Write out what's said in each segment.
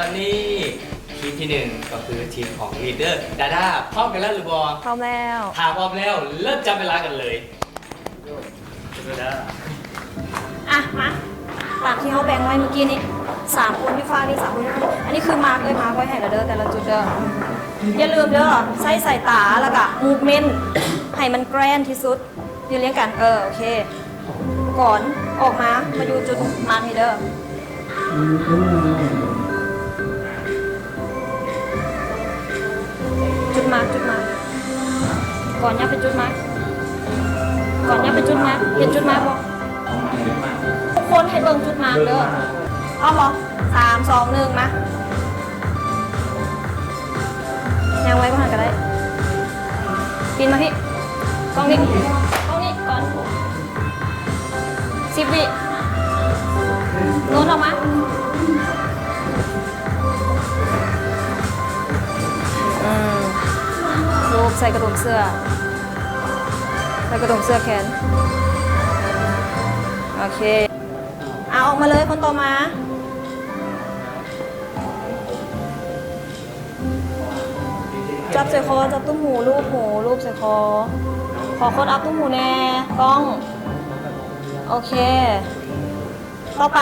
ตอนนี้ทีมที่หนึ่งก็คือทีมของลีดเดอร์ดาด้าพร้อมกันแล้วหรือบอ พร้อมแล้ว ถ้าพร้อมแล้วเริ่มจับเวลากันเลยดาด้า อ่ะมาตามที่เขาแบ่งไว้เมื่อกี้นี้3 คนที่ฟ้านี่3 คนที่ฟ้าอันนี้คือมาร์กมาร์กไว้ให้เด้อแต่ละจุดเด้ออย่าลืมเด้อใส่สายตาแล้วก็มูฟเมนต์ให้มันแกรนที่สุดยืนเลี้ยงกันโอเคก่อนออกมาอยู่จุดมาร์กให้เด้อจุดมาร์กก่อนยับเป็นจุดมาร์กก่อนยับเป็นจุดมาร์กเห็นจุดมาร์กบ่ทุกคนให้เบิ่งจุดมาร์กเด้อเอาบ่3 2 1มายังไว้ก็หันกันได้ปีนมาพี่กล้องนี้ก่อน10 วิโน้ตออกมารูปใส่กระดุมเสื้อแขนโอเคเอาออกมาเลยคนต่อมาจับใส่คอจับตุ้มหูรูปใส่คอขอโค้ดอัพตุ้มหูแน่กล้องโอเคต่อไป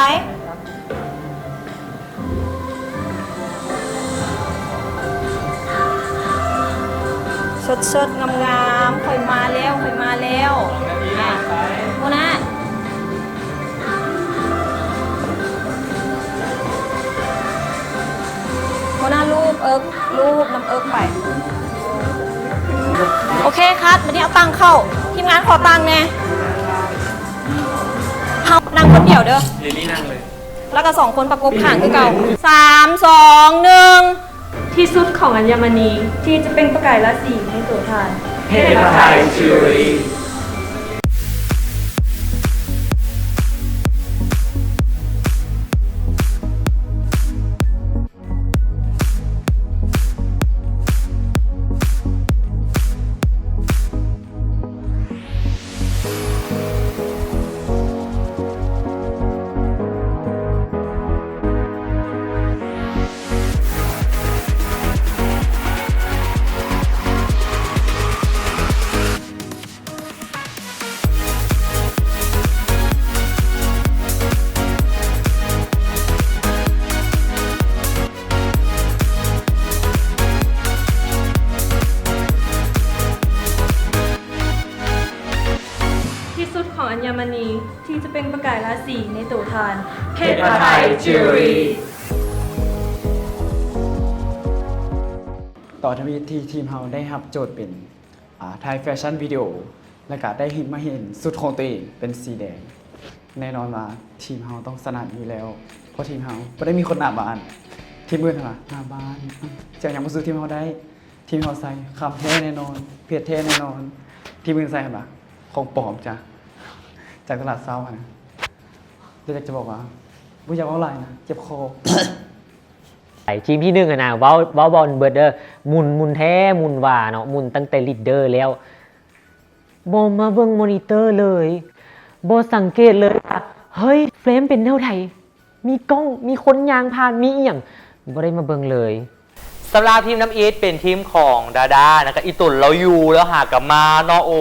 สดๆงามๆค่อยมาแล้วโมนะรูปน้ำเอิกไปโอเคคัดวันนี้เอาตังเข้าทีมงานขอตังแน่เอานั่งคนเดียวเด้อลิลลี่นั่งเลย แล้วก็2 คนประกบข้างคือเก่า3 2 1ที่สุดของอัญมณีที่จะเป็นประกายราศีในตัวทาน เทพไทยจิวเวลรี่ที่สุดของอัญมณีที่จะเป็นประกายราศีในตัวทาน เทพไทยจิวเวลรี่ ต่อทวีตที่ทีมเราได้รับโจทย์เป็นถ่ายแฟชั่นวิดีโอและก็ได้มาเห็นสุดของตัวเองเป็นสีแดงแน่นอนว่าทีมเราต้องสนัดอยู่แล้วเพราะทีมเราไม่ได้มีคนหน้าบ้านทีมอื่นเหรอหน้าบ้านจะยังมาซื้อทีมเราได้ทีมเราใส่คำแท้แน่นอนเพียรแท้แน่นอนทีมอื่นใส่เหรอของปลอมจ้ะจากตลาดเซานะอยากจะบอกว่าผู้อยากว่าอะไรนะเจ็บคอ ทีมที่หนึ่งอะนะว้าวบอลเบิร์ดเดอร์มุนแท้มุนว่าเนาะมุนตั้งแต่ลีดเดอร์แล้วบอมาเบิ่งมอนิเตอร์เลยบอสังเกตเลยว่าเฮ้ยเฟรมเป็นแนวไหนมีกล้องมีคนยางพานมีเอี่ยงบ่ได้มาเบิ่งเลยสำหรับทีมน้ำอีทเป็นทีมของดาดานะครับอีตุ่นเราอยู่แล้วหากลับมาเนาะโอ้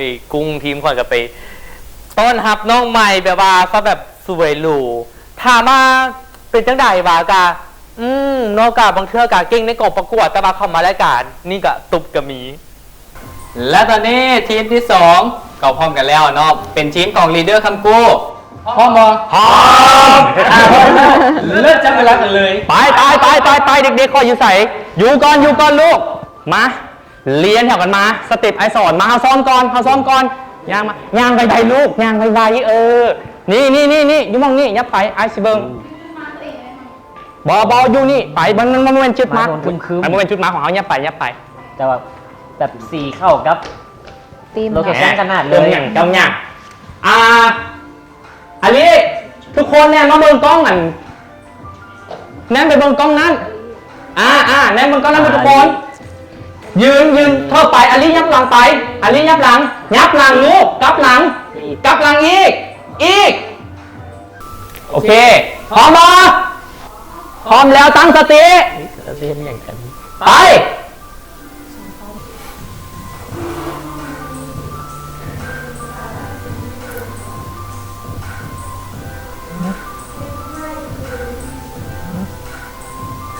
ยกุ้งทีมก่อนกับไปต้อนรับน้องใหม่แบบว่าก็แบบสวยหรูถามมาเป็นจังใดวะกานอกจากบางเทื่อกาเก่งในกองประกวดแต่มาเข้ามารายการนี่ก็ตุบกระมีและตอนนี้ทีมที่2ก็พร้อมกันแล้วเนาะเป็นทีมของลีดเดอร์คำกู้พร้อมบ่พร้อมเริ่มจับเวลากันเลยไปเด็กๆคอยอยู่ใส่อยู่ก่อนลูกมาเรียนแถวกันมาสเต็ปไอสอนมาเอาซ้อมก่อนย่างมาย่างไวๆลูกย่างไวๆนี่อยู่มองนี่ยับไปไอซิเบิงบออยู่นี่ไปมันเป็นจุดมาร์กมันเป็นจุดมาร์กของเขายับไปแต่ว่าแบบสีเข้ากับโลเคชั่นขนาดเลยกำอย่างอันนี้ทุกคนเนี่ยมาเบิ่งกล้องกันแนมไปเบิ่งกล้องนั้นแนมเบิ่งกล้องนั้นทุกคนยืนเข้าไปอันนี้ยับหลังไปอันนี้ยับหลังลูกกลับหลังอีกโอเคพร้อมบ่ พร้อมแล้วตั้งสติไป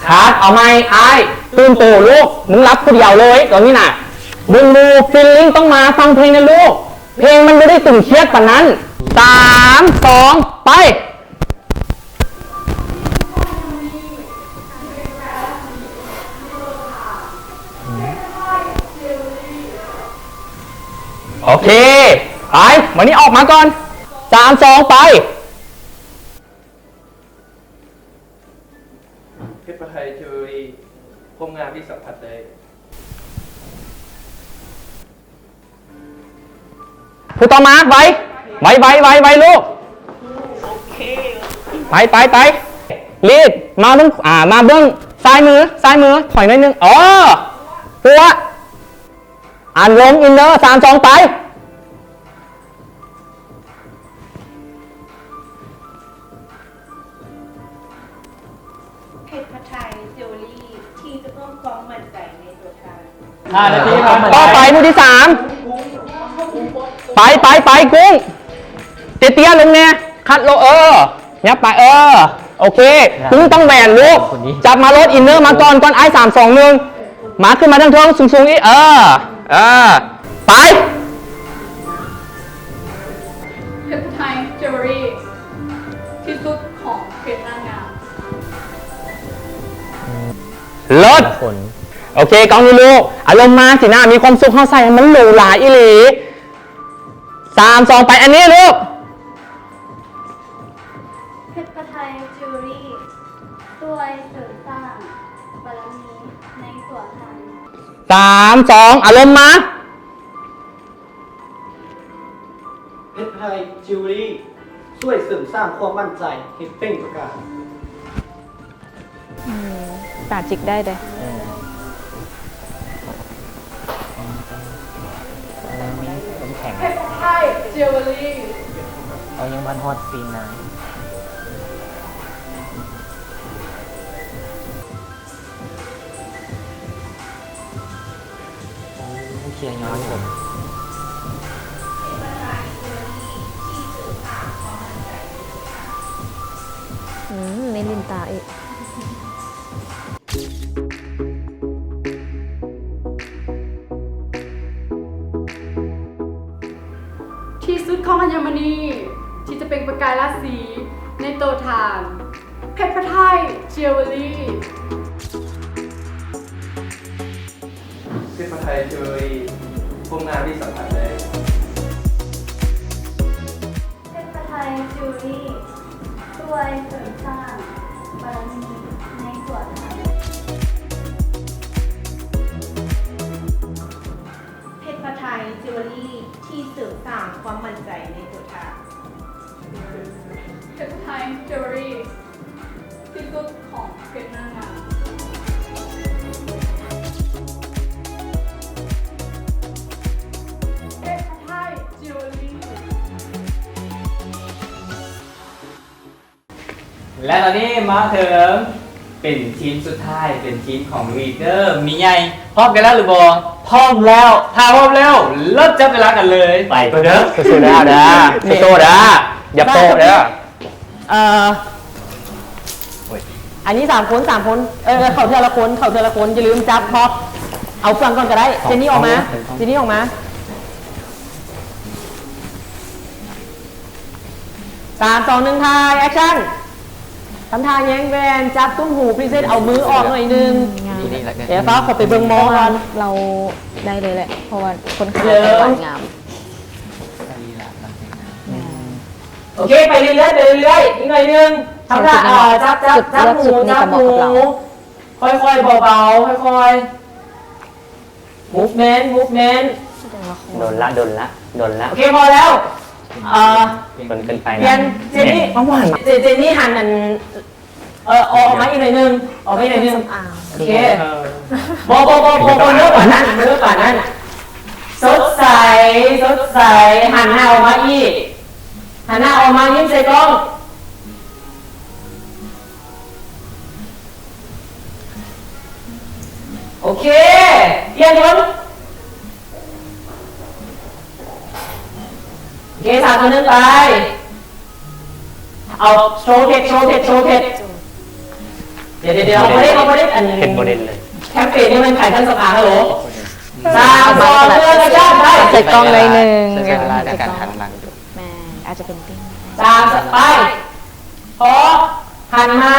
ขาดเอาไหมไอ้ตื่นตัวลูกมึงรับคนเดียวเลยตอนนี้น่ะมึงดูฟีลลิ่งต้องมาฟังเพลงนะลูกเพลงมันไม่ได้ตึงเครียดปานนั้น3 2ไปโอเคไปวันนี้ออกมาก่อน3 2ไปเพชรไทยทีวีพมงานที่สัมผัสได้ ผู้ต่อมาไว้ลูกไปรีดมาเบื้องมาเบื้องซ้ายมือถอยหน่อยนึงปัวลงอินเนอร์3 2ไปเพชรพัทไทยเจวเวลรี่ที่จะต้องความมั่นใจในตัวเธอ 5 นาทีผ่าน ต่อไปมือที่3ไปกุ้งเตี้ยลงเนี่ยคัดโลเนี่ยไปโอเคกุ้งต้องแหวนลูกจับมาลดอินเนอร์มาก่อนไอ้3 2 1มาขึ้นมาทั้งท้องสูงๆอีไป เพชรพัทไทยเจวเวลรี่ที่สุดของเพชรนางงาม ลดโอเคกองนี้ลูกอารมณ์มาสินะมีความสุขเข้าใส่มันหรูหราอีหลี3 2ไปอันนี้ลูก เพชรไทยจิวเวลรี่ด้วยเสริมสร้างบารมีในตัวไทย 3 2อารมณ์มา เพชรไทยจิวเวลรี่ช่วยเสริมสร้างความมั่นใจให้เปล่งประกาย ตาจิกได้เลย เพชรไทยเจวเวลรี่ เอายังวันฮอตซีนนะเคลียร์ย้อนผม ไม่ลินตาอีก ที่สุดของอัญมณีที่จะเป็นประกายราศีในโตทานเพชรพัทไทยเจวเวลรี่ เพชรไทยจิวเวลรี่พมงานที่สัมผัสได้ เพชรไทยจิวเวลรี่ด้วยเสริมสร้างบารมีในตัวไทย เพชรพัทไทยเจวเวลรี่ที่เสริมสร้างความมั่นใจในตัวเธอเพชรพัทไทยเจวเวลรี่ที่สุดของเพชรนางงามเพชรพัทไทยเจวเวลรี่ และตอนนี้มาถึงเป็นทีมสุดท้ายเป็นทีมของลีดเดอร์มีไงพร้อมกันแล้วหรือบอพร้อมแล้วถ้าพร้อมแล้วเริ่มจับเวลากันเลยไปตัวเด้อ สู้ๆเด้ออย่าโตเด้ออันนี้3 คนเขาเทีละคนอย่าลืมจับพอเอาฟังก่อนก็ได้เจนนี่ออกมา3 2 1ถ่ายแอคชั่นทำท่าแย้งแวนจับตุ้มหูพรีเซนต์เอามือออกหน่อยนึงเดี๋ยวฟ้าขอไปเบิ่งมองกัน เราได้เลยแหละ เพราะว่าคนขาย เริ่ม สวยงาม โอเคไปเรื่อยอีกหน่อยนึงทำท่าจับหูค่อยๆเบาๆค่อยๆ movement โดนละโอเคพอแล้วเกินไปเปลี่ยนเจนนี่หันอันออกมาอีกหน่อยนึงโอเคบอเลือกกว่านั้นสดใสหันหน้าออกมาอีกยิ้มใส่กล้อง เคเรียนคนโอเค3 2 1ไปเอาโชว์เพชรเดี๋ยวเอาไปได้อัน เห็นโมเดลเลย แคมเปญนี่มันขายท่านสภาฮัลโหล3 2 1กระชากไป ใส่กล้องเลยหนึ่ง ใช้เวลาในการหันหลังอยู่ แม่อาจจะเป็นติ้ง 3ไปพอหันมา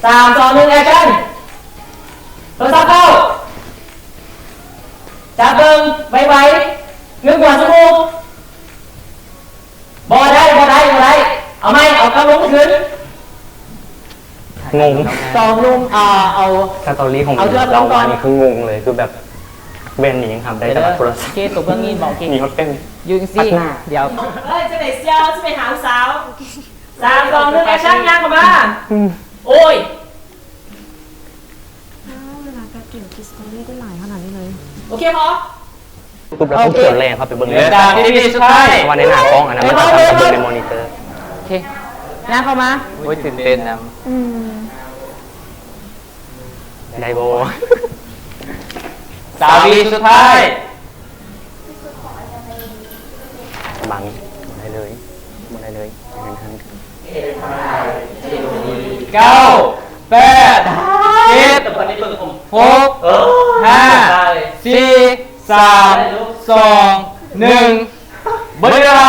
3 2 1แอคชั่นโทรศัพท์เข้าจับเบิ้งไวๆเงือกหัวสมูบ่ได้เอาไหมเอากำลงขึ้น งง 2 นุ่มเอา สตอรี่ของ เอาเชือกลงก่อน อันนี้คืองงเลยคือแบบเบนนี่ยังทำได้แต่ละโทรศัพท์ เคตัวเบื้องนี้บอกเค มีเขาเต้น ยืนสิเดี๋ยวเฮ้ยจะไปเซียวจะไปหาสาว3 2 1แอคชั่นยังเข้ามาโอ้ย เวลาการเก็บคิสตอรี่ได้หลายขนาดนี้เลย โอเคพอ ปุ๊บแล้วต้องเขียนแรงครับไปเบิ้ง เหลือดาวที่สุดท้าย เพราะว่าในหน้ากล้องอันนั้นมันจะทำให้เบิ้งในมอนิเตอร์ โอเคย่างเข้ามา โอ้ยตื่นเต้นนะ ไดโบ 3 วิสุดท้าย บังได้เลยบ่ได้เลยทัน 9 8 7 6 5 4 3 2 1หมดเวลา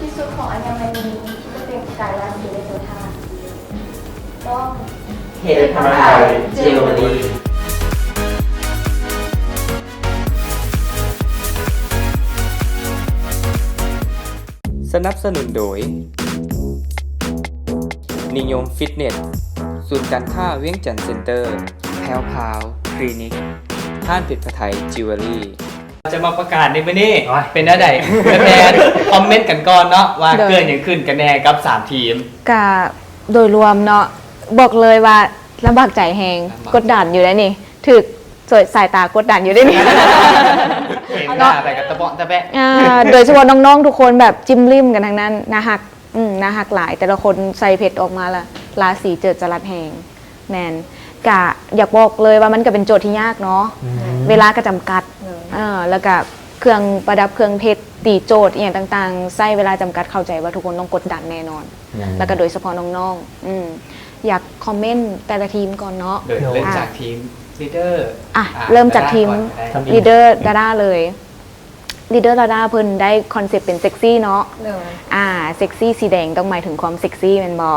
ที่สุดของอัญมณีก็เป็นกายราศีในตัวทานต้อง เห็นทำไมเจลลี่ สนับสนุนโดย นิยมฟิตเนส ศูนย์การค้าเวียงจันทร์เซ็นเตอร์ แพลวพาวคลินิกท่านปิดพไทยจิวเวลรี่ จะมาประกาศในมื้อนี้ เป็นอะไรแฟนคอมเมนต์กันก่อนเนาะว่าเกิดอย่างขึ้นกันแน่กับ 3 ทีม กะโดยรวมเนาะบอกเลยว่าลำบากใจแหง ลำบาก กดดันอยู่ได้นี่ถึกสวยสายตากดดันอยู่ได้นี่ เห็นหน้าไปกับตะเบาะตะแบะ โดยเฉพาะน้องๆทุกคนแบบจิ้มริมกันทั้งนั้นนาหักนาหักหลาย แต่ละคนใส่เผ็ดออกมาละราศีเจิดจรัสแหงแมนกะอยากบอกเลยว่ามันก็เป็นโจทย์ที่ยากเนาะเวลาก็จำกัดแล้วก็เครื่องประดับเครื่องเพชรตีโจทย์อย่างต่างๆใส่เวลาจำกัดเข้าใจว่าทุกคนต้องกดดันแน่นอน แล้วก็โดยเฉพาะน้องๆอยากคอมเมนต์แต่ละทีมก่อนเนาะ เริ่มจากทีมลีดเดอร์ เริ่มจากทีมลีดเดอร์ดาด้าเลยลีดเดอร์ดาด้าเพิ่นได้คอนเซปต์เป็นเซ็กซี่เนาะเซ็กซี่สีแดงต้องหมายถึงความเซ็กซี่แม่นบ่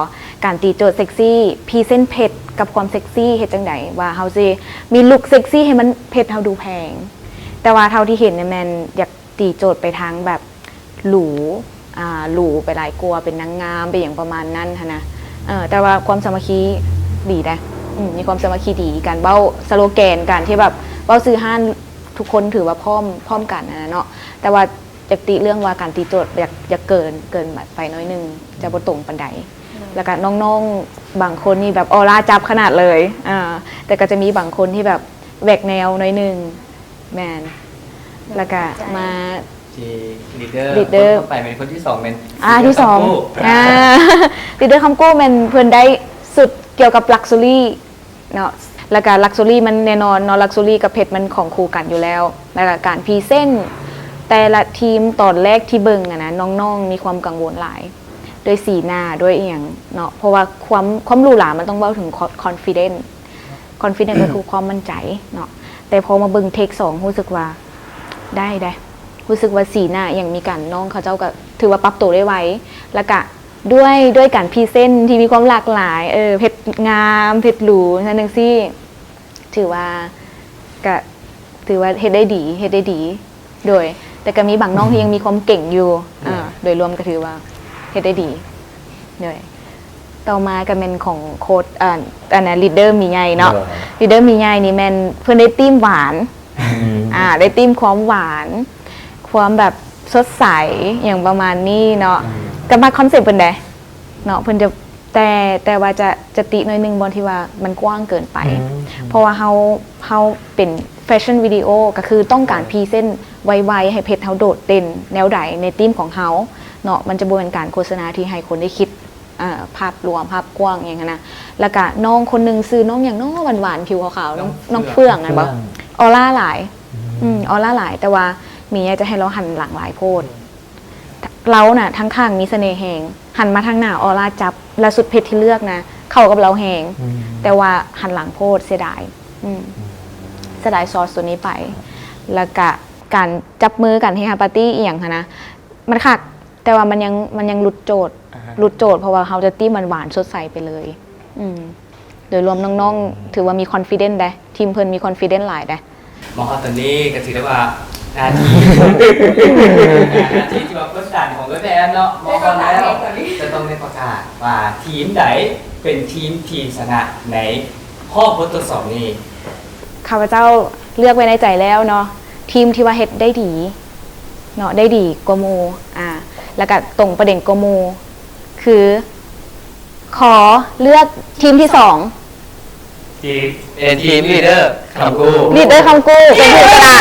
การตีโจทย์เซ็กซี่พรีเซนต์เพชรกับความเซ็กซี่เฮ็ดจังไดว่าเฮาสิมีลุคเซ็กซี่ให้มันเพชรเฮาดูแพงแต่ว่าเท่าที่เห็นเนี่ยแม่นอยากตีโจทย์ไปทางแบบหรูหรูไปหลายกลัวเป็นนางงามไปอย่างประมาณนั้นหั้นนะแต่ว่าความสามัคคีดีนะมีความสามัคคีดีการเบ้าสโลแกนการที่แบบเบ้าซื้อห้านทุกคนถือว่าพร้อมกันนะเนาะแต่ว่าอยากติเรื่องว่าการตีโจทย์อยากเกินแบบไปน้อยนึงจะบ่ตรงปันใดแล้วก็น้องๆบางคนนี่แบบออร่าจับขนาดเลยแต่ก็จะมีบางคนที่แบบแหวกแนวน้อยนึงแมนแล้วก็มา ที่ลีดเดอร์ไปเป็นคนที่2เป็น ที่สองลีดเดอร์คำกู้มันเพื่อนได้สุดเกี่ยวกับลักซ์ซูรี่เนาะแล้วก็ลักซ์ซูรี่มันแน่นอนเนาะลักซ์ซูรี่กับเพชรมันของคู่กันอยู่แล้วแล้วก็การพรีเซนต์ แต่ละทีมตอนแรกที่เบิ่งอะนะน้องๆมีความกังวลหลายโดยสีหน้าด้วยอีหยังเนาะเพราะว่าความหรูหรามันต้องเว้าถึง confidence ก็คือความมั่นใจเนาะแต่พอมาเบิ่งเทค2รู้สึกว่าได้รู้สึกว่าสีหน้าอย่างมีการน้องเขาเจ้าก็ถือว่าปรับตัวได้ไวแล้วก็ด้วยการพรีเซนต์ที่มีความหลากหลายเพชรงามเพชรหรูนั่นจังซี่ถือว่าเฮ็ดได้ดีโดยแต่ก็มีบางน้องที่ยังมีความเก่งอยู่โดยรวมก็ถือว่าเฮ็ดได้ดีโดยต่อมาก็เป็นของโค้ดอันนั้นลีดเดอร์มีใหญ่เนาะลีดเดอร์มีใหญ่นี่แม่นเพิ่นได้ธีมหวานได้ธีมความหวานความแบบสดใสอย่างประมาณนี้เนาะก็มาคอนเซ็ปต์เพิ่นได้เนาะเพิ่นจะแต่ว่าจะติหน่อยนึงบนที่ว่ามันกว้างเกินไปเพราะว่าเฮาเป็นแฟชั่นวิดีโอก็คือต้องการพรีเซนต์ไวๆให้เพจเฮาโดดเด่นแนวใดในธีมของเฮาเนาะมันจะบ่เป็นการโฆษณาที่ให้คนได้คิดภาพรวมภาพกว้างอย่างนั้นนะแล้วก็น้องคนนึงซื้อน้องอย่างน้องหวานๆผิวขาวๆน้องเฟื่องนะบ่ออร่าหลายออร่าหลายแต่ว่ามีจะให้เราหันหลังหลายโพดเราน่ะทั้งข้างมีเสน่ห์แหงหันมาทางหน้าออร่าจับและสุดเพชรที่เลือกนะเข้ากับเราแหงแต่ว่าหันหลังโพดเสียดายซอสตัวนี้ไปแล้วก็การจับมือกันให้ฮาปาร์ตี้อีกอย่างนะมันคักแต่ว่ามันยังหลุดโจทย์เพราะว่าเขาจะตี้มันหวานสดใสไปเลยโดยรวมน้องๆถือว่ามีคอนฟิเดนซ์ได้ทีมเพิ่นมีคอนฟิเดนซ์หลายได้หมอตอนนี้ก็ถือได้ว่านาทีที่ว่าประกาศของแฟนเนาะมองกันแล้วจะต้องได้ประกาศว่าทีมไหนเป็นทีมชนะในข้อบททดสอบนี้ข้าพเจ้าเลือกไว้ในใจแล้วเนาะทีมที่ว่าเฮ็ดได้ดีเนาะได้ดีกว่าโมแล้วก็ตรงประเด็นกว่าโมคือขอเลือกทีมที่2เป็นทีมลีดเดอร์คำกู้เป็นผู้ชนะ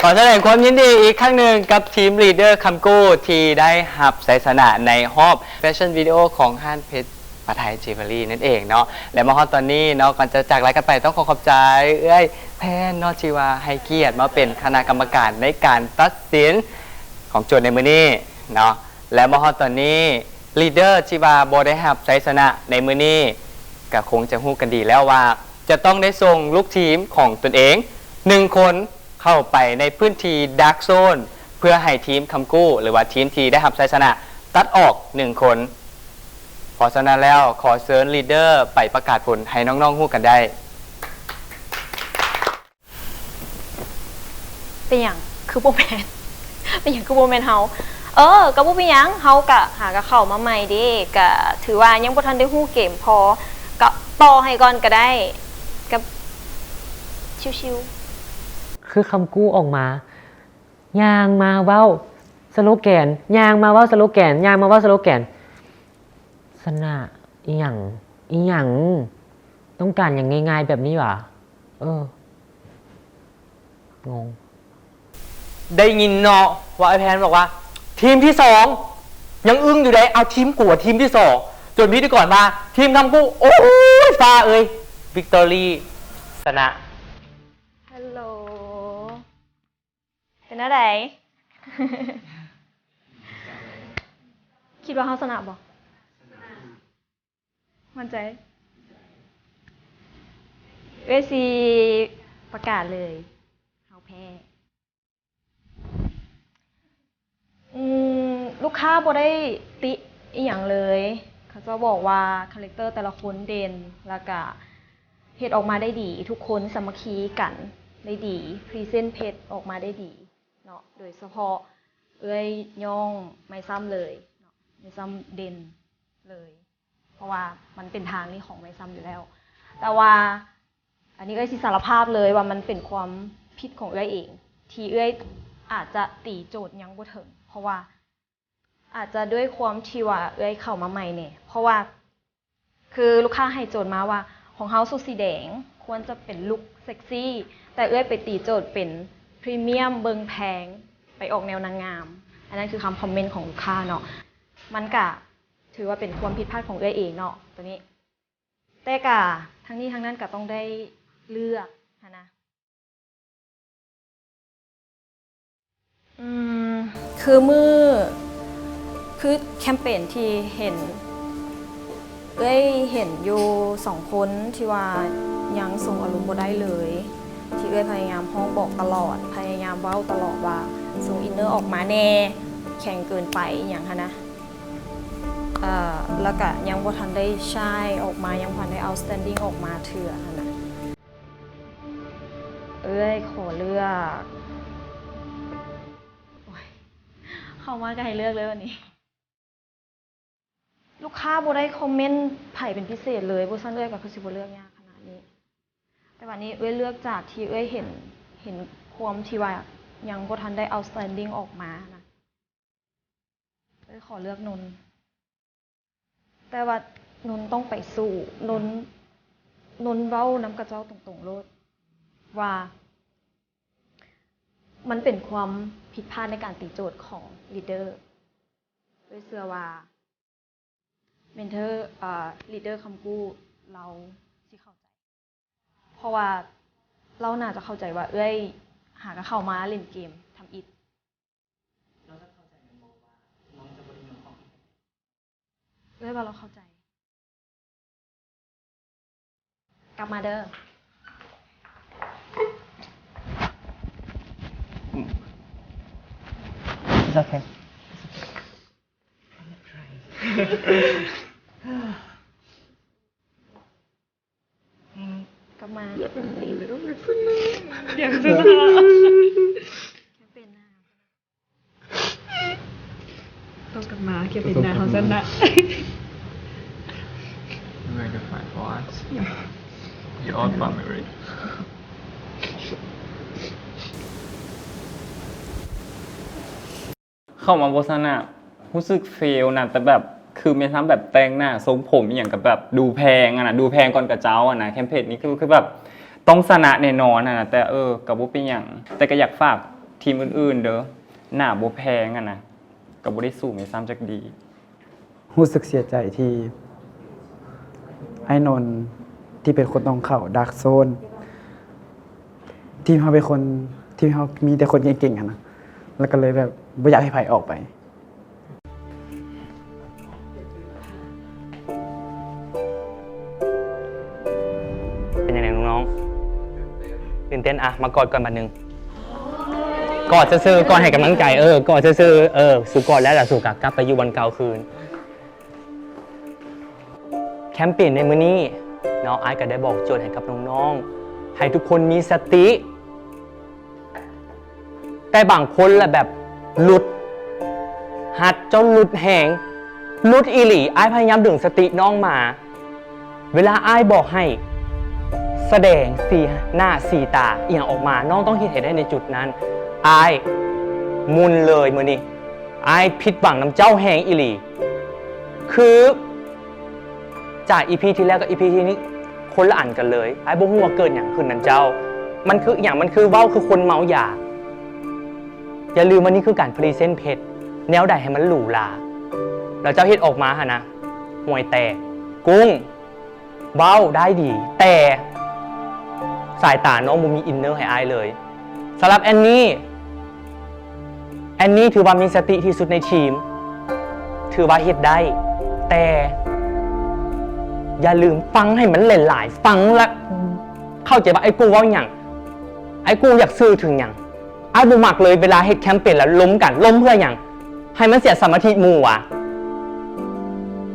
ขอแสดงความยินดีอีกครั้งหนึ่งกับทีมลีดเดอร์คำกู้ที่ได้หับชัยชนะในฮอบแฟชั่นวิดีโอของห้างเพชรปะไทยจิวเวลรี่นั่นเองเนาะและมาฮอดตอนนี้เนาะก่อนจะจากรายกันไปต้องขอบใจแพนเนาะที่ว่าให้เกียรติมาเป็นคณะกรรมการในการตัดสินของโจทย์ในมื้อนี้เนาะและมาฮอดตอนนี้ลีดเดอร์ที่ว่าบ่ได้หับชัยชนะในมื้อนี้ก็คงจะฮู้กันดีแล้วว่าจะต้องได้ส่งลูกทีมของตนเอง1คนเข้าไปในพื้นที่ดาร์กโซนเพื่อให้ทีมคำกู้หรือว่าทีมที่ได้รับชัยชนะตัดออก1คนเพราะฉะนั้นแล้วขอเชิญลีดเดอร์ไปประกาศผลให้น้องๆฮู้กันได้เป็นอย่างคือโบแมนเป็นอย่างคือโบแมนเฮาก็บ่เป็นหยังเฮากะหากะเข้ามาใหม่เด้กะถือว่ายังบ่ทันได้ฮู้เกมพอก็ต่อให้ก่อนก็ได้กับชิวๆคือคำกู้ออกมายางมาเว้าสโลแกนยางมาเว้าสโลแกนยางมาเว้าสโลแกนสนะอีหยังต้องการอย่างง่ายๆแบบนี้หว่งงได้ยินเนาะว่าไอแพนบอกว่าทีมที่2ยังอึ้งอยู่ได้เอาทีมกูทีมที่2จนพี่ที่ก่อนมาทีมคำกู้โอ้ยฟ้าวิกตอรี่ชนะฮัลโหลเป็นอะไร คิดว่าเขาชนะบ่มั่นใจเวซีประกาศเลยเขาแพ้ลูกค้าบ่ได้ติอีหยังเลยเขาจะบอกว่าคาแรคเตอร์แต่ละคนเด่นแล้วก็เฮ็ดออกมาได้ดีทุกคนสามัคคีกันได้ดีพรีเซนต์เพจออกมาได้ดีเนาะโดยเฉพาะย่องไม่ซ้ำเลยเนาะไม่ซ้ำเด่นเลยเพราะว่ามันเป็นทางนี้ของไม่ซ้ำอยู่แล้วแต่ว่าอันนี้สิสารภาพเลยว่ามันเป็นความผิดของเองที่อาจจะตีโจทย์ยังบ่ถึงเพราะว่าอาจจะด้วยความที่ว่าเข้ามาใหม่เนี่ยเพราะว่าคือลูกค้าให้โจทย์มาว่าของเฮาสุดสีแดงควรจะเป็นลุคเซ็กซี่แต่ไปตีโจทย์เป็นพรีเมียมเบิงแพงไปออกแนวนางงามอันนั้นคือคำคอมเมนต์ของลูกค้าเนาะมันก็ถือว่าเป็นความผิดพลาดของเองเนาะตัวนี้แต่ก็ทั้งนี้ทั้งนั้นก็ต้องได้เลือกนะ คือคือแคมเปญที่เห็นอยู่2 คนที่ว่ายังส่งอารมณ์บ่ได้เลยที่พยายามห้องบอกตลอดพยายามเว้าตลอดว่าส่งอินเนอร์ออกมาแน่แข็งเกินไปอย่างคะนะแล้วก็ยังบ่ทันได้ใช้ออกมายังบ่ทันได้ outstanding ออกมาเถื่อนะขอเลือกเข้ามาก็ให้เลือกเลยวันนี้ลูกค้าบ่ได้คอมเมนต์ไผ่เป็นพิเศษเลยบ่ซั่นก็คือสิบ่เลือกยากขนาดนี้แต่วันนี้เลือกจากที่เห็นความที่ว่ายังบ่ทันได้ outstanding ออกมานะขอเลือกนนท์แต่ว่านนท์ต้องไปสู้นนท์เว้าน้ำกระเจ้าตรงๆโลดว่ามันเป็นความผิดพลาดในการตีโจทย์ของลีดเดอร์ด้วยเชื่อว่าเมนเทอร์ลีดเดอร์คำกู้เราสิเข้าใจเพราะว่าเราน่าจะเข้าใจว่าหากเข้ามาเล่นเกมทำอิฐเราจะเข้าใจในโมว่าน้องจะบริโภคของว่าเราเข้าใจกลับมาเด้อโอเคกลับมา อยากเป็นหน้า ต้องกลับมาแค่เป็นหน้าเขาสั้นนะ Where to find what? You all family. เข้ามาโฆษณารู้สึกเฟลนะแต่แบบคือไม่ซ้ำแบบแต่งหน้าทรงผมอย่างกับแบบดูแพงอะนะดูแพงก่อนกระเจ้าอะนะแคมเปญนี้คือแบบต้องชนะแน่นอนอะนะแต่กับบ่เป็นอย่างแต่ก็อยากฝากทีมอื่นๆเด้อหน้าบ่แพงอะนะกับบ่ได้สู้ไม่ซ้ำจักดี รู้สึกเสียใจที่ไอ้นนท์ที่เป็นคนต้องเข้าดาร์กโซนทีมเขาเป็นคนทีมเขามีแต่คนเก่งๆอะนะแล้วก็เลยแบบไม่อยากให้ไผ่ออกไป เป็นยังไงน้องๆตื่นเต้นอะมากอดก่อนบัดนึงกอดซื่อๆก่อนให้กำลังใจกอดซื่อๆสู้กอดแล้วล่ะสู้กลับไปอยู่วันเก่าคืนแคมเปญในมื้อนี้น้องไอซ์ก็ได้บอกโจทย์ให้กับน้องๆให้ทุกคนมีสติแต่บางคนละแบบหลุดหัดจนหลุดแหงหลุดอีหลีไอซ์พยายามดึงสติน้องมาเวลาไอซ์บอกให้แสดงสีหน้าสีตาเอียงออกมาน้องต้องเห็นให้ได้ในจุดนั้นไอซ์มุนเลยมื้อนี้ไอซ์ผิดหวังน้ำเจ้าแหงอีหลีคือจากอีพีที่แล้วกับอีพีที่นี้คนละอันกันเลยไอ้บ่ฮู้ว่าเกิดอย่างขึ้นนั่นเจ้ามันคืออย่างมันคือเว้าคือคนเมายาอย่าลืมว่านี่คือการพรีเซนต์เพชรแนวใดให้มันหรูหราแล้วเจ้าเฮ็ดออกมาหะนะห่วยแตกกุ้งเว้าได้ดีแต่สายตาน้องบ่มีอินเนอร์ให้อายเลยสำหรับแอนนี่ถือว่ามีสติที่สุดในทีมถือว่าเฮ็ดได้แต่อย่าลืมฟังให้มันหลายๆฟังแล้วเข้าใจว่าไอ้กูว่าอย่างไอ้กูอยากซื้อถึงอย่างไอ้บุมักเลยเวลาเฮ็ดแคมเปญแล้วล้มกันล้มเพื่ออย่างให้มันเสียสมาธิหมู่อ่ะ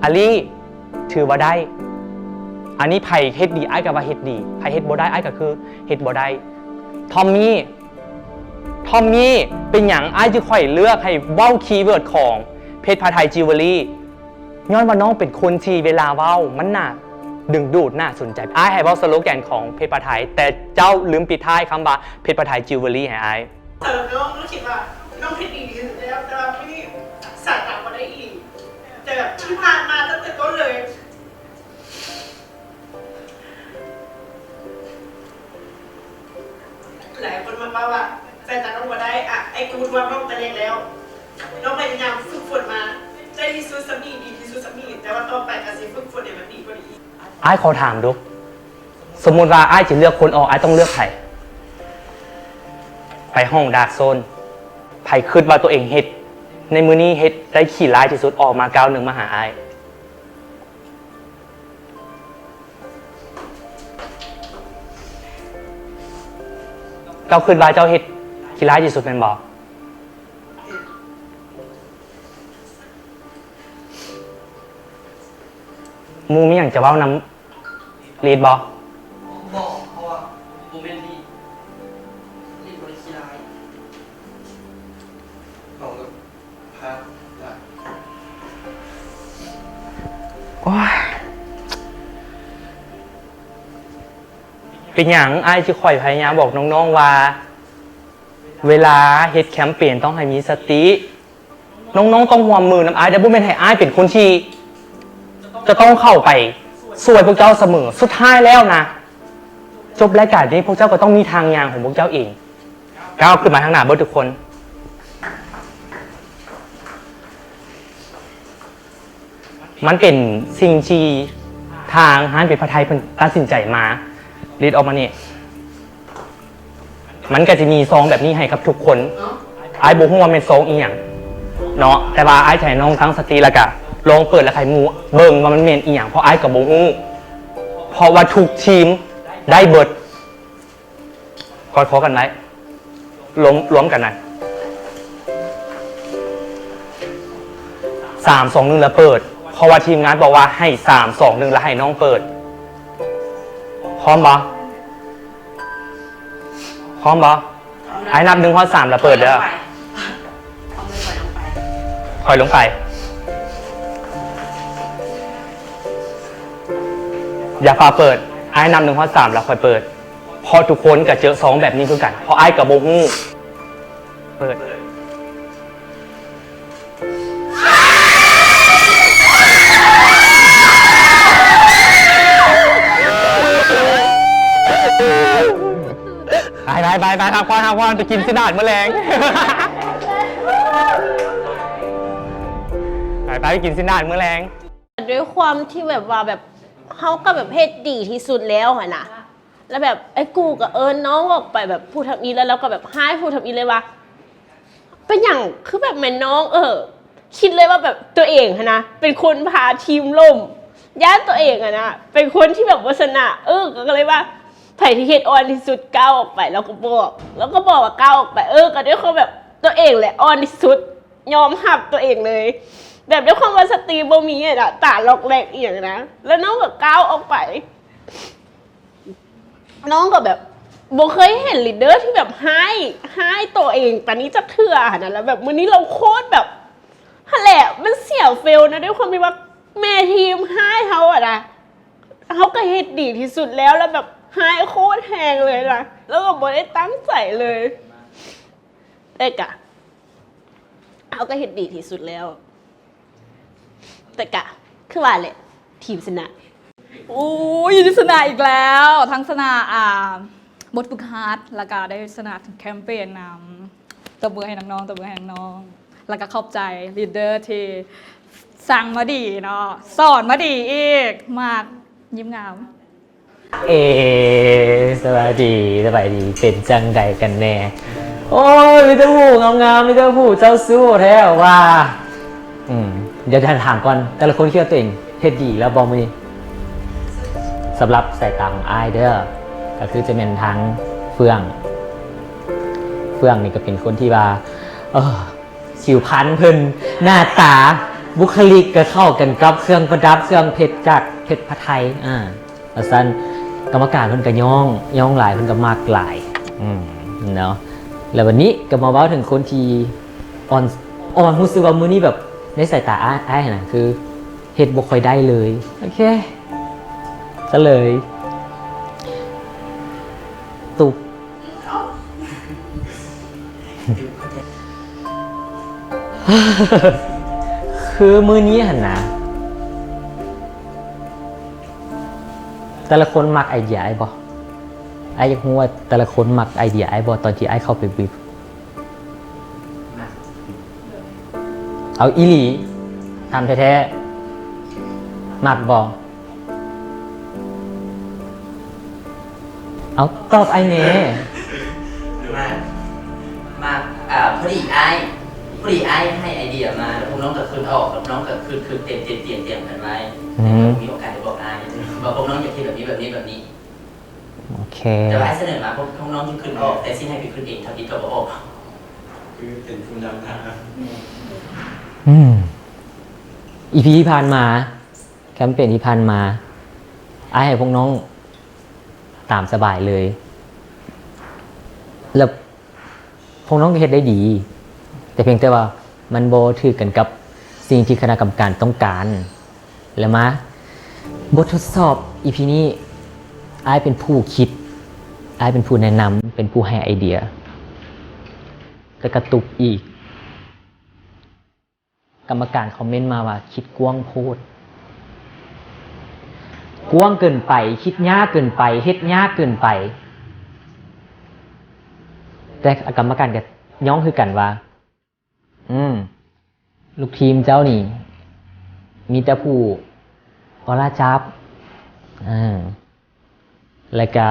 อาลี่ถือว่าได้อันนี้ไผ่เฮ็ดดีไอ้กับว่าเฮ็ดดีไผ่เฮ็ดบ่ได้ไอ้ก็คือเฮ็ดบ่ได้ทอมมี่เป็นอย่างไอ้จะค่อยเลือกให้เว้าคีย์เวิร์ดของเพชรพาไทยจิวเวลรี่ย้อนว่าน้องเป็นคนที่เวลาเว้ามันน่าดึงดูดน่าสนใจอ้ายให้เว้าสโลแกนของเพชรปะไทยแต่เจ้าลืมปิดท้ายคำว่าเพชรปะไทยจิวเวลรี่ให้อ้ายน้องคิดว่าน้องเพชรดีที่สุดแล้วแต่ว่าไม่ได้สายตามาได้อีกแต่แบบที่ผ่านมาตั้งแต่ต้นเลยหลายคนมาว่าสายตาน้องมาได้อะไอ้กูว่าน้องตะเล็กแล้วน้องพยายามฝึกฝนมาได้ที่สุดสามีดีที่สุดสามีแต่ว่าต่อไปการฝึกฝนเนี่ยมันดีกว่านี้อ้ายขอถามดูสมมุติว่าอ้ายจะเลือกคนออกอ้ายต้องเลือกใครไปห้องดาร์กโซนไผ่คิดว่าตัวเองเฮ็ด ในมือนี้เฮ็ดได้ขี่ร้ายที่สุดออกมาก้าวหนึ่งมาหาไอ้เจ้าคืนว่าเจ้าเฮ็ดขี่ร้ายที่สุดเป็นบอกมูมีอย่างจะเว้าน้ำลีดบอก บอกเพราะว่าโมเมนต์นี้รีบบริคีร้ายบอกกับพาได้ โอ้ยเป็นอย่างไอ้ที่คอยพยายามบอกน้องๆว่า เวลาเฮ็ดแคมเปญต้องให้มีสติ น้องๆต้องห่วมมือน้ำไอ้แต่บุ้มเป็นให้ไอ้เป็นคนที่จะต้องเข้าไปช่วยพวกเจ้าเสมอสุดท้ายแล้วนะจบรายการนี้พวกเจ้าก็ต้องมีทางยางของพวกเจ้าเองก้าวขึ้นมาทางหน้าเบิร์ดทุกคนมันเป็นสิ่งที่ทางฮานเป็นพระไทยเพิ่นตัดสินใจมารีดออกมาเนี่ยมันก็จะมีซองแบบนี้ให้กับทุกคนไอ้บุ้งว่าเป็นซองอีหยังเนาะแต่ว่าไอ้ใช้น้องทั้งสติแล้วก็ลองเปิดแล้วใครมูเบิ่งว่ามันเมนอีหยังเพราะไอ้กับบุ้งเพราะว่าทุกทีมได้เบิดกอดคอกันไว้ล้มกันนะ3 2 1แล้วเปิดเพราะว่าทีมงานบอกว่าให้3 2 1แล้วให้น้องเปิดพร้อมบ่พร้อมบ่ไอ้นับ1 ข้อ 3แล้วเปิดเด้อคอยลงไปอย่าพาเปิดไอ้นำ1 ข้อ 3แล้วคอยเปิดพอทุกคนก็เจอ2แบบนี้คือกันเพราะไอ้กับโบฮู้เปิดไปทำความไปกินสิดาดแมลงไปกินสิดาดแมลง ด้วยความที่แบบว่าแบบเขาก็แบบเฮ็ดดีที่สุดแล้วอะนะแล้วแบบไอ้กูกับน้องออกไปแบบพูดทำนี้แล้วเราก็แบบให้พูดทำนี้เลยว่าเป็นอย่างคือแบบแม่น้องคิดเลยว่าแบบตัวเองนะเป็นคนพาทีมล่มย่านตัวเองอะนะเป็นคนที่แบบวัฒนะก็เลยว่าไผ่ที่เฮ็ดออนที่สุดก้าวออกไปแล้วก็บอกว่าก้าวออกไปก็ด้วยความแบบตัวเองแหละออนที่สุดยอมหับตัวเองเลยแบบด้วยความว่าสตรีบ่มีอะตาล็อกแรกอีกอย่างนะแล้วน้องก็ก้าวออกไปน้องก็แบบบ่เคยเห็นลีดเดอร์ที่แบบให้ตัวเองปานนี้จักเทื่อนะแล้วแบบมื้อนี้เราโคตรแบบหั่นแหละมันเสียเฟลนะด้วยความที่ว่าแม่ทีมให้เขาอะนะเขาก็เฮ็ดดีที่สุดแล้วแบบให้โคตรแหงเลยนะแล้วก็บ่ได้ตั้งใจเลยแต่กะเขาก็เฮ็ดดีที่สุดแล้วแต่กะคือว่าแหละทีมชนะ โอ้ยได้ชนะอีกแล้วทั้งชนะบทฝึกหัดแล้วก็ได้ชนะถึงแคมเปญตบมือให้น้องๆตบมือให้น้องๆแล้วก็ขอบใจลีดเดอร์ที่สั่งมาดีเนาะสอนมาดีอีกมากยิ้มงาม สบายดีเป็นจังใดกันแน่โอ้ยมีแต่ผู้งามๆมีแต่ผู้เจ้าสู้แท้ว่าเดี๋ยวถามก่อนแต่ละคนคิดว่าตัวเองเฮ็ดดีแล้วบ่มีสำหรับสายตาของอ้ายเด้อก็คือจะเป็นทั้งเฟื่องนี่ก็เป็นคนที่ว่าผิวพรรณเพิ่นหน้าตาบุคลิกก็เข้ากันกับเครื่องประดับเครื่องเพชรจากเพชรพระไทยแล้วซั่นกรรมการเพิ่นก็ย่องหลายเพิ่นก็มากหลายเนาะแล้ววันนี้ก็มาเว้าถึงคนที่อ่อนรู้สึกว่ามื้อนี้แบบในสายตาอ้ายน่ะคือเฮ็ดบ่ค่อยได้เลยโอเคซะเลยตุบคือมื้อนี้หั่นนะแต่ละคนมักไอเดียไอ้บ่ไอ้อยากรู้ว่าแต่ละคนมักไอเดียไอ้บ่ตอนที่ไอ้เข้าไปบีบเอาอีหลีทำแท้ๆมักบ่เอาตอบไอ้เน่ มากพอดีไอ้ พอดีให้ไอเดียมาแล้วพวกน้องก็คืนออกแล้วน้องก็คืนเตรียมกันไว้มีโอกาสได้บอกบอกพวกน้องอยากคิดแบบนี้โอเค แต่ว่าเสนอมาพวกน้องคืนออกแต่สิ้นให้ไปคืนเองทำดีก็บอกออก คือเป็นผู้นำทาง อีพีที่ผ่านมาแคมเปญที่ผ่านมาให้พวกน้องตามสบายเลยแล้วพวกน้องก็เฮ็ดได้ดี แต่เพียงแต่ว่ามันบ่ถือกันกับสิ่งที่คณะกรรมการต้องการแล้วมาบททดสอบอีพีนี้เป็นผู้คิดเป็นผู้แนะนำเป็นผู้ให้ไอเดียแต่กระตุกอีกกรรมการคอมเมนต์มาว่าคิดกว้างโพดกว้างเกินไปคิดยากเกินไปเฮ็ดยากเกินไปแต่กรรมการก็ย้องคือกันว่าลูกทีมเจ้านี่มีแต่ผู้ออร่าจับแล้วก็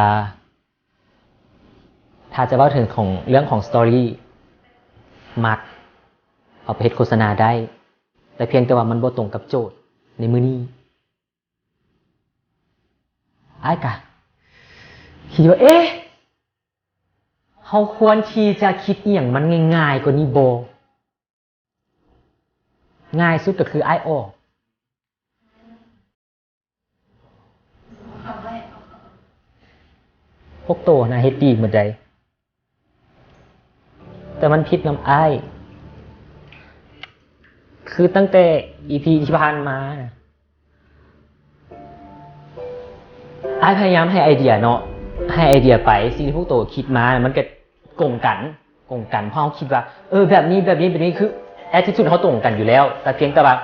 ถ้าจะเล่าถึงของเรื่องของสตอรี่มักเอาไปเฮ็ดโฆษณาได้แต่เพียงแต่ว่ามันบ่ตรงกับโจทย์ในมื้อนี้กะคิดว่าเขาควรที่จะคิดอีหยังมันง่ายๆกว่านี้บ่ง่ายสุดก็คือออกพวกโตนะเฮ็ดดีเหมือนใดแต่มันผิดน้ำคือตั้งแต่ EP ที่ผ่านมาพยายามให้ไอเดียเนาะให้ไอเดียไปสิ่งที่พวกโตคิดมามันก็กงกันเพราะเขาคิดว่าแบบนี้คือ attitude เขาตรงกันอยู่แล้วแต่เพียงแต่ว่า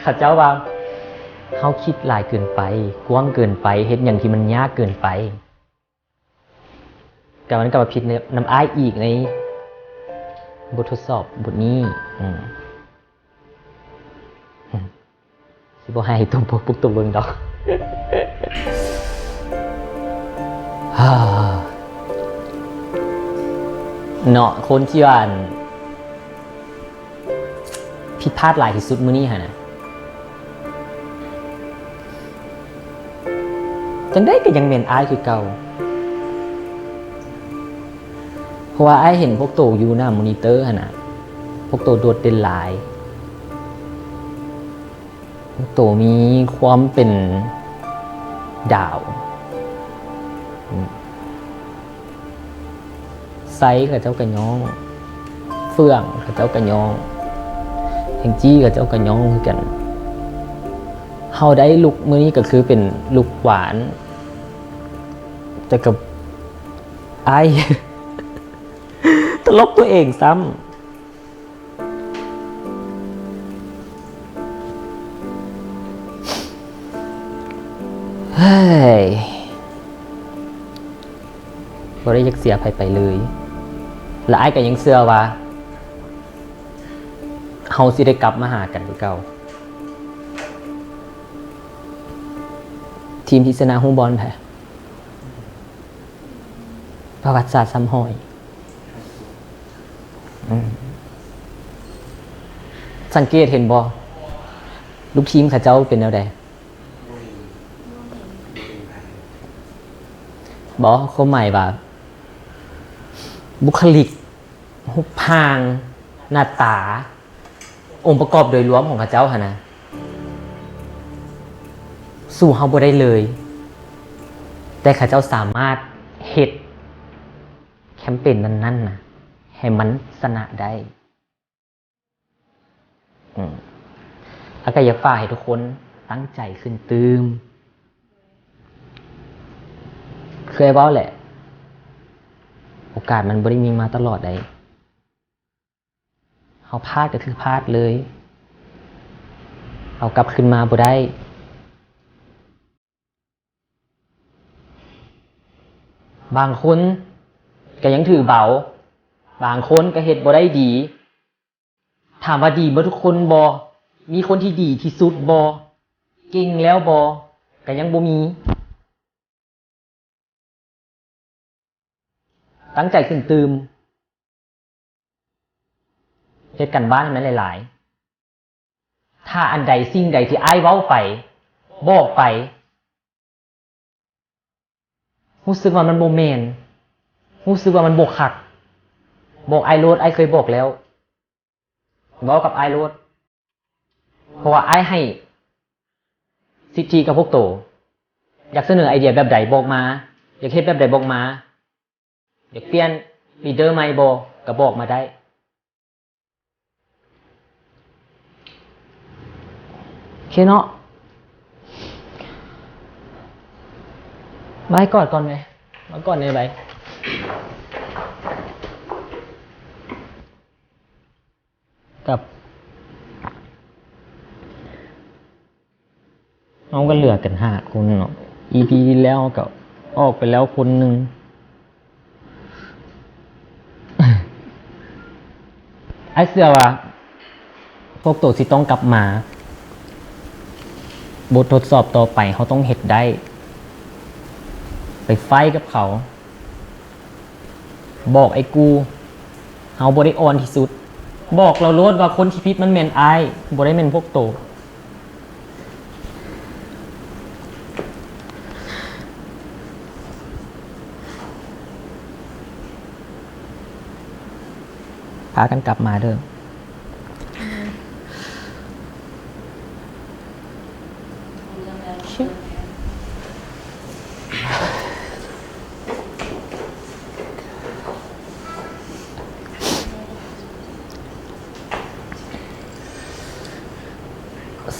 ข้าเจ้าว่าเขาคิดหลายเกินไปกว้างเกินไปเฮ็ดอย่างที่มันยากเกินไปแต่มันก็มาผิดน้ำอีกในบททดสอบบทนี้สิบ่ให้ตัวปุกตัวเบิ่งดอกเนาะคนที่ว่าผิดพลาดหลายที่สุดมื้อนี้หั่นน่ะจังได้ก็ยังแม่นคือเก่าเพราะว่าเห็นพวกโตอยู่หน้ามอนิเตอร์หั่นน่ะพวกโตโดดเด่นหลายพวกโตมีความเป็นดาวไซส์กับเจ้ากระยองเฟื่องกับเจ้ากระยองแห่งจี้กับเจ้ากระยองคือกันเฮาได้ลุกมื้อนี้ก็คือเป็นลุกหวานแต่กับตลกตัวเองซ้ำเฮ้ยบ่ได้ยักเสียไปเลยและก็ยังเชื่อว่าเฮาสิได้กลับมาหากันคือเก่าทีมที่ชนะฮู้บอลแพ้ประวัติศาสตร์ซ้ำหอยสังเกตเห็นบ่ลูกทีมเขาเจ้าเป็นแนวใดบ่เขาหมายว่าบุคลิกหุบพางหน้าตาองค์ประกอบโดยรวมของเขาเจ้าหั่นน่ะสู้เฮาบ่ได้เลยแต่เขาเจ้าสามารถเฮ็ดแคมเปญนั้นๆน่ะให้มันชนะได้แล้วก็อยากฝากให้ทุกคนตั้งใจขึ้นตื่มเคยเว้าแหละโอกาสมันบ่ได้มีมาตลอดได้เฮาพลาดก็คือพลาดเลยเอากลับขึ้นมาบ่ได้บางคนก็ยังถือเบาบางคนก็เฮ็ดบ่ได้ดีถามว่าดีบ่ทุกคนบ่มีคนที่ดีที่สุดบ่เก่งแล้วบ่ก็ยังบ่มีตั้งใจขึ้นตื่ม เฮ็ดกันบ้านให้มันหลายๆถ้าอันใดสิ่งใดที่อ้ายเว้าไปบอกไปรู้สึกว่ามันบ่แม่นรู้สึกว่ามันบ่คักบอกอ้ายโลดอ้ายเคยบอกแล้วเว้ากับอ้ายโลดเพราะว่าอ้ายให้สิทธิกับพวกโตอยากเสนอไอเดียแบบใดบอกมาอยากเฮ็ดแบบใดบอกมาอยากเปลี่ยนลีดเดอร์ใหม่บ่ก็บอกมาได้โอเคเนาะไว้กอดก่อนไหมมาก่อนในใบกับเอาก็เหลือกัน5 คนเนาะ EP ที่แล้วก็ออกไปแล้วคนหนึ่ง ไอ้เสือว่าพวกตัวสิต้องกลับมาบททดสอบต่อไปเขาต้องเฮ็ดได้ไปไฟกับเขาบอกไอ้กูเฮาบ่ได้อ่อนที่สุดบอกเราโลดว่าคนที่ผิดมันแม่นอ้ายบ่ได้แม่นพวกโตพากันกลับมาเด้อ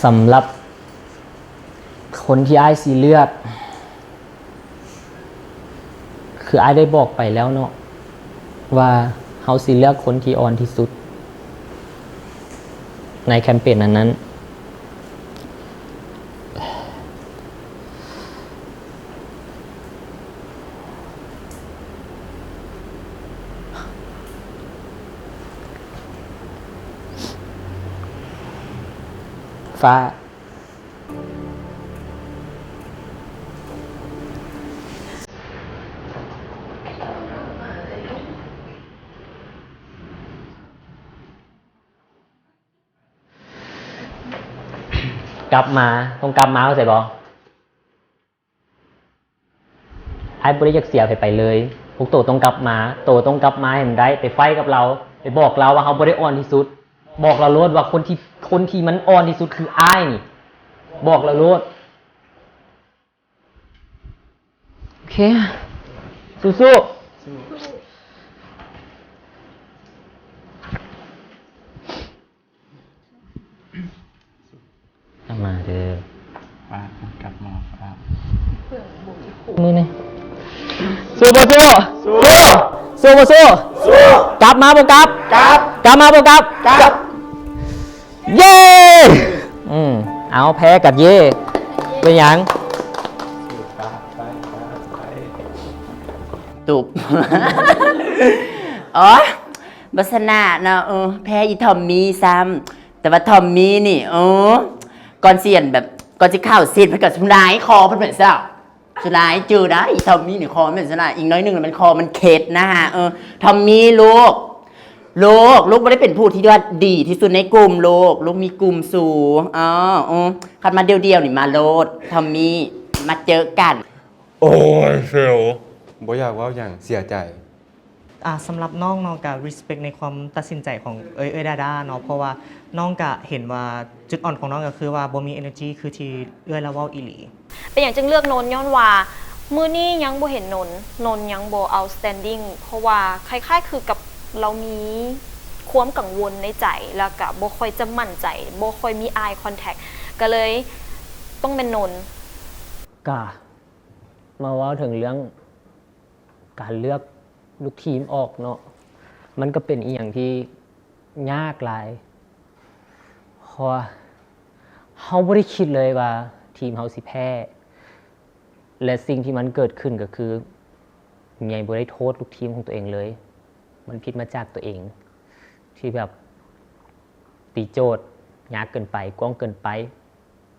สำหรับคนที่อ้ายสิเลือกคืออ้ายได้บอกไปแล้วเนาะว่าเฮาสิเลือกคนที่อ่อนที่สุดในแคมเปญนั้นฟ้ากลับมาต้องกลับมาเข้าใจบ่ไอ้บริจาคเสียไปเลยพวกโตต้องกลับมาโตต้องกลับมาให้มันได้ไปไฟกับเราไปบอกเราว่าเขาบ่ได้อ่อนที่สุดบอกเราโลดว่าคนที่มันอ่อนที่สุดคืออ้ายนี่บอกเราโลดโอเคสู้ๆมาเด้อมากลับมาครับมือนี่สู้บ่สู้สู้บ่สู้กลับมาบ่กลับกลับมาบ่กลับเย้เอาแพ้กับเย่เป็นหยังตุบ อ๋อบัสนาเนาะแพ้อีทอมมี่ซ้ำแต่ว่าทอมมี่นี่ก่อนเสียนแบบก่อนจะเข้าเสียนไปกับสุนายคอมันเหมือนเจ้าสุนายเจอได้อีทอมมี่นี่คอมันเหมือนสุนายอีกน้อยหนึ่งมันคอมันเข็ดนะฮะทอมมี่ลูกไม่ได้เป็นผู้ที่ว่าดีที่สุดในกลุ่มลูกมีกลุ่มสูงคันมาเดียวๆนี่มาโลดทอมมี่มาเจอกันโอ้ยเฟล บ่อยากว่าอย่างเสียใจสำหรับน้องกะ respect ในความตัดสินใจของเอ้ยดาดาเนาะเพราะว่าน้องกะเห็นว่าจุดอ่อนของน้องก็คือว่าบ่มี energy คือที่เอ้ยละเว้าอีหลีเป็นอย่างจึงเลือกนนย้อนว่ามื้อนี้ยังบ่เห็นนนยังบ่ outstanding เพราะว่าคล้ายๆคือกับเรามีความกังวลในใจแล้วก็บ่ค่อยจะมั่นใจบ่ค่อยมี eye contact ก็เลยต้องเป็นนนก็มาว่าถึงเรื่องการเลือกลูกทีมออกเนาะมันก็เป็นอีกอย่างที่ยากหลายเพราะเขาไม่ได้คิดเลยว่าทีมเขาสิแพ้และสิ่งที่มันเกิดขึ้นก็คือไงบ่ได้โทษลูกทีมของตัวเองเลยมันผิดมาจากตัวเองที่แบบตีโจทย์ยากเกินไปกว้างเกินไป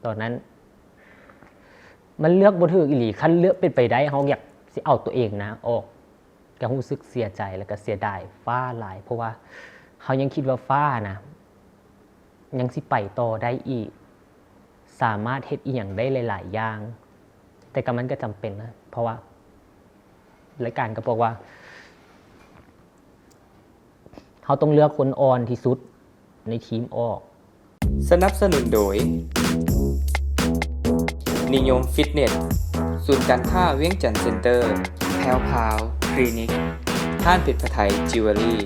ตอนนั้นมันเลือกบ่ถูกอีหลีคันเลือกเป็นไปได้เขาอยากสิเอาตัวเองนะออกก็รู้สึกเสียใจแล้วก็เสียดายฟ้าหลายเพราะว่า เขายังคิดว่าฟ้านะยังสิไปต่อได้อีก สามารถเฮ็ดอีหยังได้หลายๆอย่าง แต่ก็มันก็จำเป็นนะเพราะว่ารายการก็บอกว่าเขาต้องเลือกคนอ่อนที่สุดในทีมออก สนับสนุนโดย นิยมฟิตเนส ศูนย์การค้าเวียงจันทร์เซ็นเตอร์ แพลวพาวคลินิก ห้างเป็ดพะไทยจิวเวลรี่